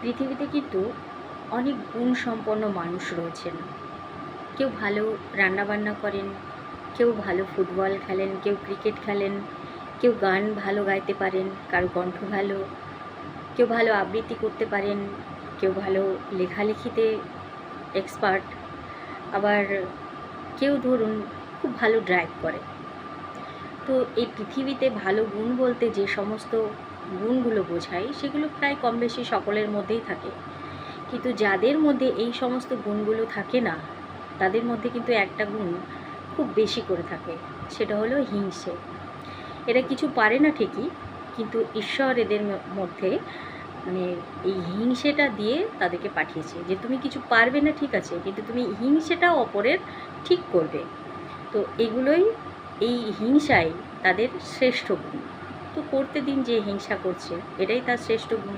পৃথিবীতে কিন্তু অনেক গুণসম্পন্ন মানুষ রয়েছেন। কেউ ভালো রান্নাবান্না করেন, কেউ ভালো ফুটবল খেলেন, কেউ ক্রিকেট খেলেন, কেউ গান ভালো গাইতে পারেন, কারো কণ্ঠ ভালো, কেউ ভালো আবৃত্তি করতে পারেন, কেউ ভালো লেখালেখিতে এক্সপার্ট, আবার কেউ ধরুন খুব ভালো ড্রাইভ করে। তো এই পৃথিবীতে ভালো গুণ বলতে যে সমস্ত গুণগুলো বোঝায় সেগুলো প্রায় কম বেশি সকলের মধ্যেই থাকে। কিন্তু যাদের মধ্যে এই সমস্ত গুণগুলো থাকে না, তাদের মধ্যে কিন্তু একটা গুণ খুব বেশি করে থাকে, সেটা হলো হিংসে। এরা কিছু পারে না ঠিকই, কিন্তু ঈশ্বর এদের মধ্যে মানে এই হিংসেটা দিয়ে তাদেরকে পাঠিয়েছে যে তুমি কিছু পারবে না ঠিক আছে, কিন্তু তুমি হিংসেটা অপরের ঠিক করবে। তো এগুলোই, এই হিংসাই তাদের শ্রেষ্ঠ গুণ। তো করতে দিন, যে হিংসা করছে এটাই তার শ্রেষ্ঠ গুণ।